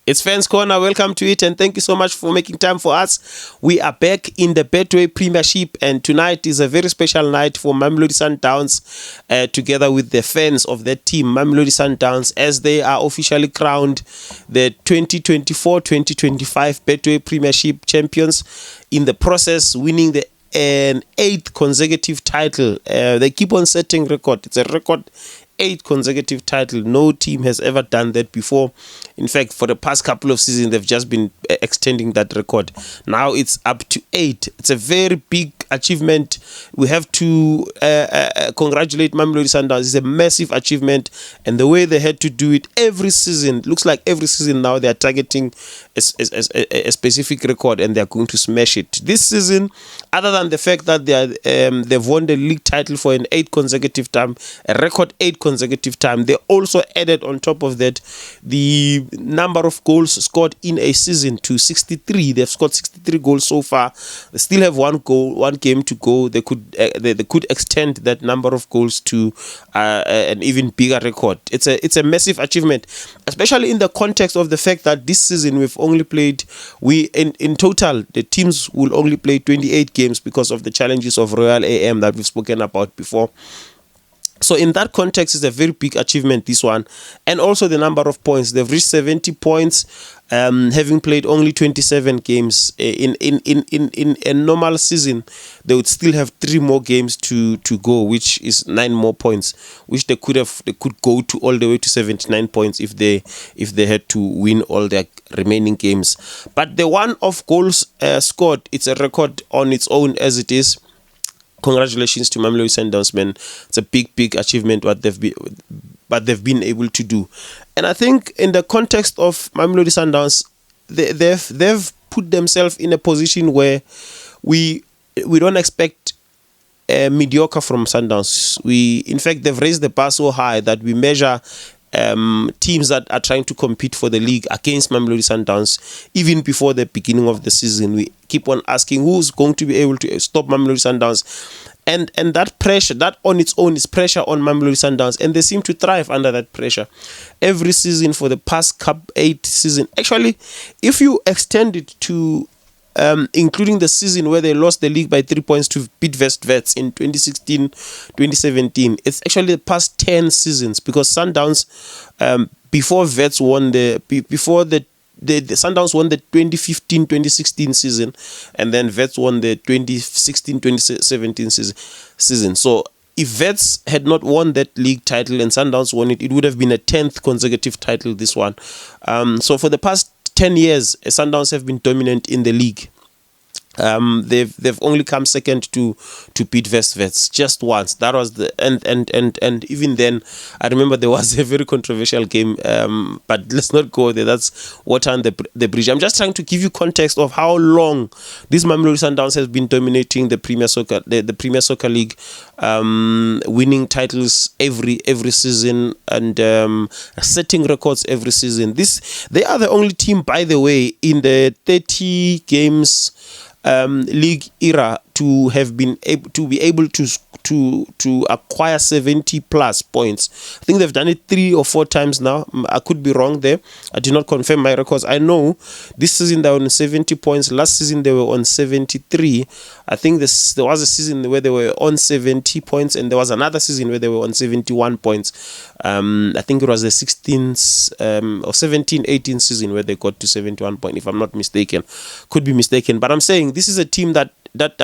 It's Fans Corner. Welcome to it, and thank you so much for making time for us. We are back in the Betway Premiership, and tonight is a very special night for Mamelodi Sundowns, together with the fans of that team, Mamelodi Sundowns, as they are officially crowned the 2024-2025 Betway Premiership champions. In the process, winning an 8th consecutive title. They keep on setting record. It's a record. 8 consecutive title. No team has ever done that before. In fact, for the past couple of seasons, they've just been extending that record. Now it's up to 8. It's a very big achievement. We have to congratulate Mamelodi Sundowns. It's a massive achievement, and the way they had to do it every season, looks like every season now they are targeting a specific record, and they are going to smash it. This season, other than the fact that they've won the league title for an 8 consecutive time, a record 8 consecutive time, they also added on top of that the number of goals scored in a season to 63. They've scored 63 goals so far. They still have one game to go. They could extend that number of goals to an even bigger record. It's a massive achievement, especially in the context of the fact that this season we've only played, in total the teams will only play 28 games because of the challenges of Royal AM that we've spoken about before. So in that context, it's a very big achievement, this one. And also the number of points. They've reached 70 points, having played only 27 games. In a normal season, they would still have 3 more games to go, which is 9 more points, which they could go to all the way to 79 points if they had to win all their remaining games. But the one of goals scored, it's a record on its own as it is. Congratulations to Mamelodi Sundowns, man. It's a big achievement what they've been able to do. And I think in the context of Mamelodi Sundowns, they've put themselves in a position where we don't expect mediocre from Sundowns. In fact, they've raised the bar so high that we measure teams that are trying to compete for the league against Mamelodi Sundowns. Even before the beginning of the season, we keep on asking who's going to be able to stop Mamelodi Sundowns, and that pressure, that on its own is pressure on Mamelodi Sundowns, and they seem to thrive under that pressure every season for the past 8 seasons. Actually, if you extend it to including the season where they lost the league by 3 points to beat Vets in 2016-2017. It's actually the past 10 seasons, because Sundowns, before Vets won the Sundowns won the 2015-2016 season, and then Vets won the 2016-2017 season. So if Vets had not won that league title and Sundowns won it, it would have been a 10th consecutive title, this one. So for the past 10 years, Sundowns have been dominant in the league. They've only come second to beat Vets just once. That was and even then, I remember there was a very controversial game. But let's not go there. That's water under the bridge. I'm just trying to give you context of how long this Mamelodi Sundowns has been dominating the Premier Soccer, the Premier Soccer League, winning titles every season and setting records every season. They are the only team, by the way, in the 30 games league era to have been able to acquire 70 plus points. I think they've done it 3 or 4 times now. I could be wrong there. I did not confirm my records. I know this season they were on 70 points. Last season they were on 73. I think there was a season where they were on 70 points, and there was another season where they were on 71 points. I think it was the 16th or 17-18 season where they got to 71 points, if I'm not mistaken. Could be mistaken. But I'm saying this is a team that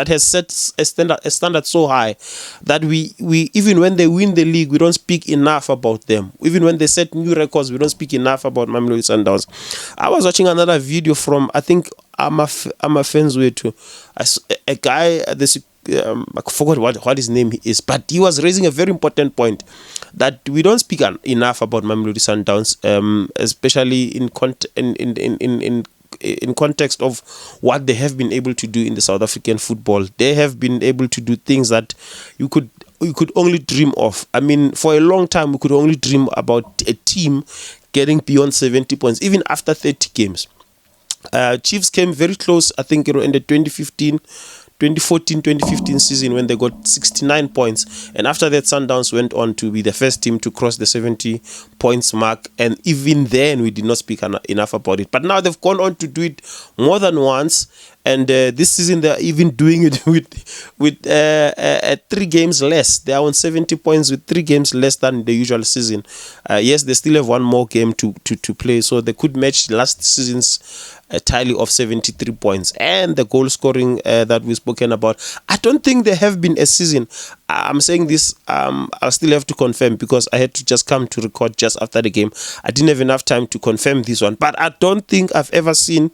has set a standard so high that we even when they win the league, we don't speak enough about them. Even when they set new records, we don't speak enough about Mamelodi Sundowns. I was watching another video from, I think I'm a fan's way too, a guy, I forgot what his name is, but he was raising a very important point that we don't speak enough about Mamelodi Sundowns, especially in context of what they have been able to do in the South African football. They have been able to do things that you could only dream of. I mean, for a long time, we could only dream about a team getting beyond 70 points, even after 30 games. Chiefs came very close, I think, in the 2015-2016 2014-2015 season when they got 69 points, and after that Sundowns went on to be the first team to cross the 70 points mark, and even then we did not speak enough about it. But now they've gone on to do it more than once, and this season they're even doing it with 3 games less. They are on 70 points with 3 games less than the usual season. Yes, they still have one more game to play, so they could match last season's tally of 73 points and the goal scoring that we've spoken about. I don't think there have been a season. I'm saying this, I'll still have to confirm because I had to just come to record just after the game. I didn't have enough time to confirm this one, but I don't think I've ever seen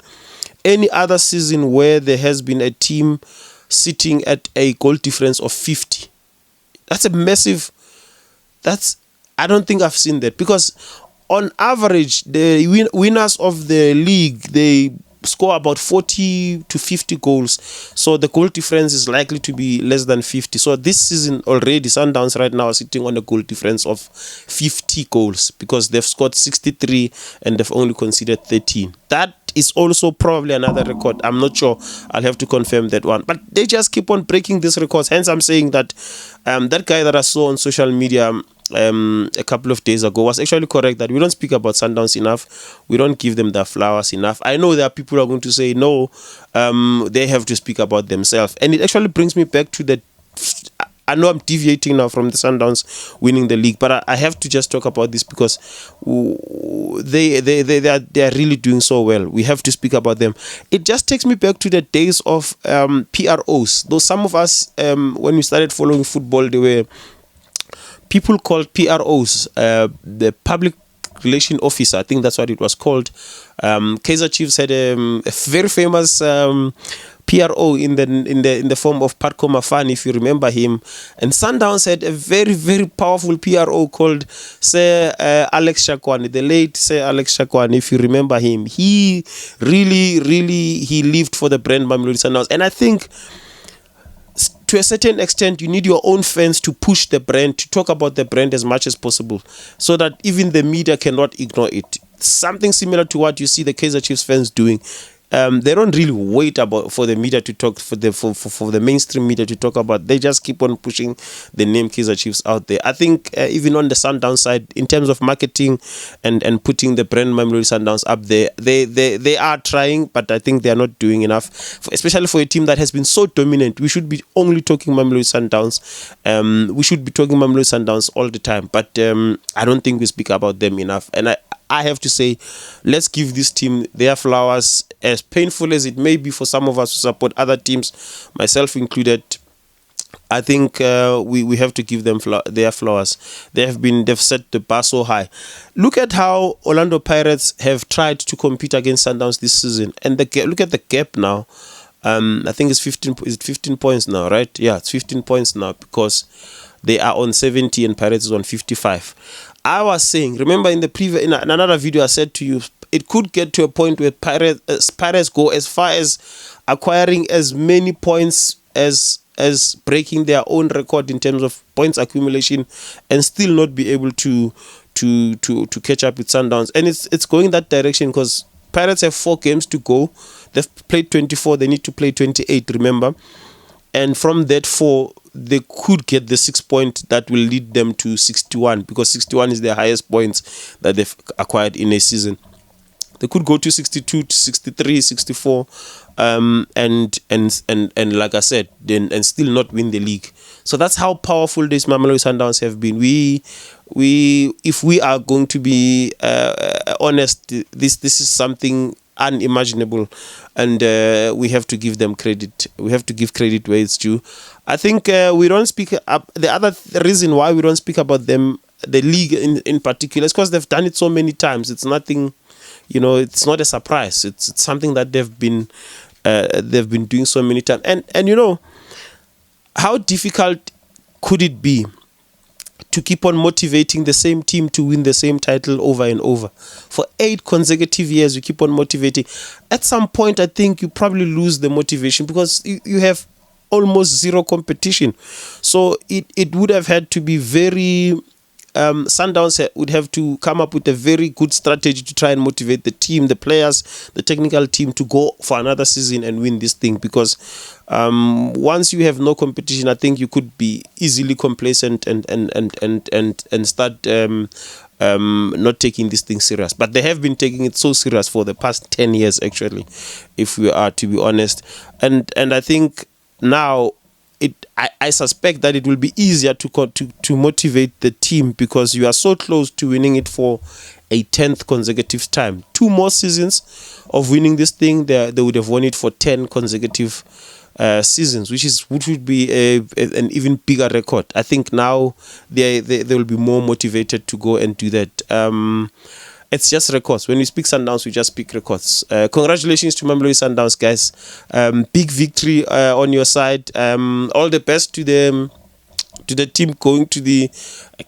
any other season where there has been a team sitting at a goal difference of 50. That's a massive. I don't think I've seen that, because on average the winners of the league, they score about 40 to 50 goals, so the goal difference is likely to be less than 50. So this season already Sundowns right now are sitting on a goal difference of 50 goals because they've scored 63 and they've only conceded 13. That is also probably another record. I'm not sure, I'll have to confirm that one, but they just keep on breaking these records. Hence I'm saying that that guy that I saw on social media a couple of days ago was actually correct, that we don't speak about Sundowns enough, we don't give them their flowers enough. I know there are people who are going to say no, they have to speak about themselves, and it actually brings me back to the I know I'm deviating now from the Sundowns winning the league, but I have to just talk about this because they are really doing so well. We have to speak about them. It just takes me back to the days of PROs. Though some of us, when we started following football, there were people called PROs, the public relation officer. I think that's what it was called. Kaizer Chiefs had a very famous PRO in the form of Patco Mafani, if you remember him. And Sundowns had a very, very powerful PRO called Sir Alex Shakwani, the late Sir Alex Shakwani, if you remember him. He really lived for the brand Mamelodi Sundowns. And I think to a certain extent, you need your own fans to push the brand, to talk about the brand as much as possible, so that even the media cannot ignore it. Something similar to what you see the Kaizer Chiefs fans doing. They don't really wait for the media to talk, for the mainstream media to talk about. They just keep on pushing the name Kaizer Chiefs out there. I think even on the Sundowns side, in terms of marketing and putting the brand Mamelodi Sundowns up there, they are trying, but I think they are not doing enough. Especially for a team that has been so dominant, we should be only talking Mamelodi Sundowns. We should be talking Mamelodi Sundowns all the time, but I don't think we speak about them enough. And I have to say, let's give this team their flowers, as painful as it may be for some of us who support other teams, myself included. I think we have to give them their flowers. They've set the bar so high. Look at how Orlando Pirates have tried to compete against Sundowns this season, and look at the gap now. I think it's 15. Is it 15 points now, right? Yeah, it's 15 points now, because they are on 70 and Pirates is on 55. I was saying, remember in another video I said to you, it could get to a point where Pirates go as far as acquiring as many points as breaking their own record in terms of points accumulation, and still not be able to catch up with Sundowns. And it's going that direction, because Pirates have 4 games to go. They've played 24, they need to play 28, remember? And from that 4, they could get the 6 point that will lead them to 61, because 61 is their highest points that they've acquired in a season. They could go to 62, to 63, 64, and like I said, and still not win the league. So that's how powerful these Mamelodi Sundowns have been. If we are going to be honest, this is something unimaginable, and we have to give them credit. We have to give credit where it's due. I think we don't speak up. The other reason why we don't speak about them, the league in particular, is because they've done it so many times. It's nothing, it's not a surprise. It's something that they've been doing so many times. And how difficult could it be to keep on motivating the same team to win the same title over and over? For 8 consecutive years, you keep on motivating. At some point, I think you probably lose the motivation, because you have almost zero competition. So it would have had to be very Sundowns would have to come up with a very good strategy to try and motivate the team, the players, the technical team to go for another season and win this thing. Because once you have no competition, I think you could be easily complacent and start not taking this thing serious. But they have been taking it so serious for the past 10 years, actually, if we are to be honest. And I think now I suspect that it will be easier to motivate the team, because you are so close to winning it for a 10th consecutive time. 2 more seasons of winning this thing, they would have won it for 10 consecutive seasons, which would be an even bigger record. I think now they will be more motivated to go and do that. It's just records. When we speak Sundowns, we just speak records. Congratulations to Mamelodi Sundowns, guys. Big victory on your side. All the best to the team going to the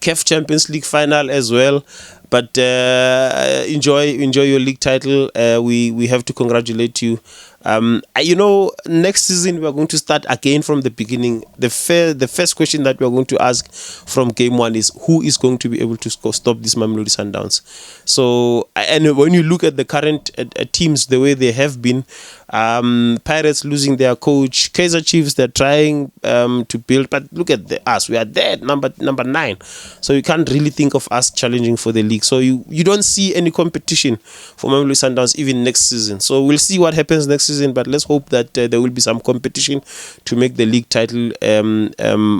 CAF Champions League final as well. But enjoy your league title. We have to congratulate you. Next season we are going to start again from the beginning. The first question that we are going to ask from game 1 is, who is going to be able to stop this Mamelodi Sundowns? So, and when you look at the current teams, the way they have been, Pirates losing their coach, Kaizer Chiefs, they're trying to build, but look at us. We are there, number 9. So you can't really think of us challenging for the league. So you don't see any competition for Mamelodi Sundowns even next season. So we'll see what happens next season, but let's hope that there will be some competition to make the league title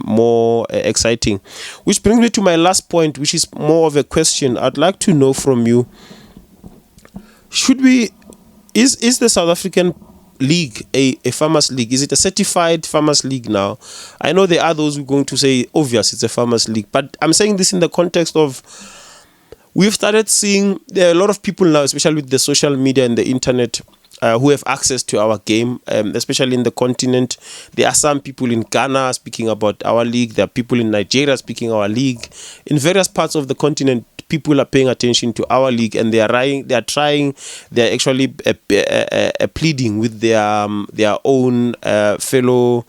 more exciting. Which brings me to my last point, which is more of a question. I'd like to know from you, is the South African league a farmers league? Is it a certified farmers league now? I know there are those who are going to say, obvious, it's a farmers league, but I'm saying this in the context of, we've started seeing there are a lot of people now, especially with the social media and the internet, who have access to our game, especially in the continent. There are some people in Ghana speaking about our league. There are people in Nigeria speaking our league. In various parts of the continent, people are paying attention to our league, and they are actually pleading with their own fellow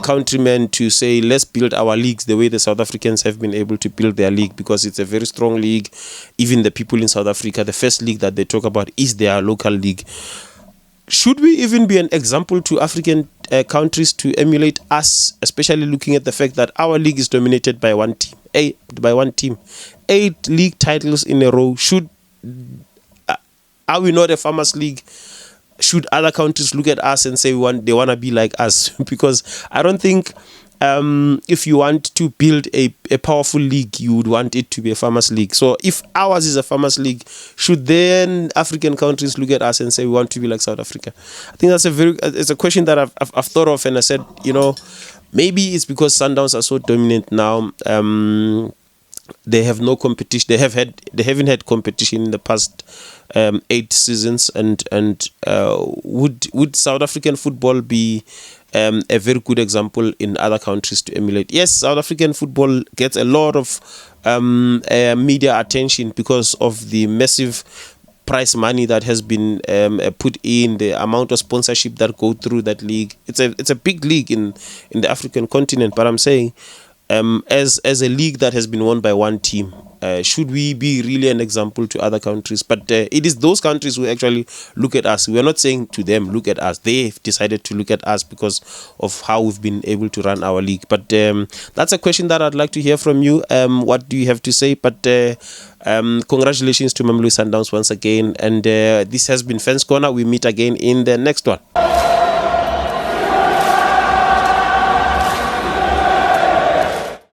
countrymen to say, let's build our leagues the way the South Africans have been able to build their league, because it's a very strong league. Even the people in South Africa, the first league that they talk about is their local league. Should we even be an example to African countries to emulate us, especially looking at the fact that our league is dominated by one team? 8 league titles in a row. Are we not a farmers league? Should other countries look at us and say they want to be like us? Because I don't think if you want to build a powerful league, you would want it to be a farmers league. So if ours is a farmers league, should then African countries look at us and say we want to be like South Africa? I think that's it's a question that I've thought of, and I said, maybe it's because Sundowns are so dominant now. They have no competition. They haven't had competition in the past 8 seasons, and would South African football be a very good example in other countries to emulate? Yes, South African football gets a lot of media attention because of the massive prize money that has been put in, the amount of sponsorship that go through that league. It's a big league in the African continent, but I'm saying, as a league that has been won by one team, should we be really an example to other countries? But it is those countries who actually look at us. We are not saying to them, look at us. They've decided to look at us because of how we've been able to run our league. But that's a question that I'd like to hear from you. What do you have to say? But congratulations to Mamelodi Sundowns once again. And this has been Fans Corner. We meet again in the next one.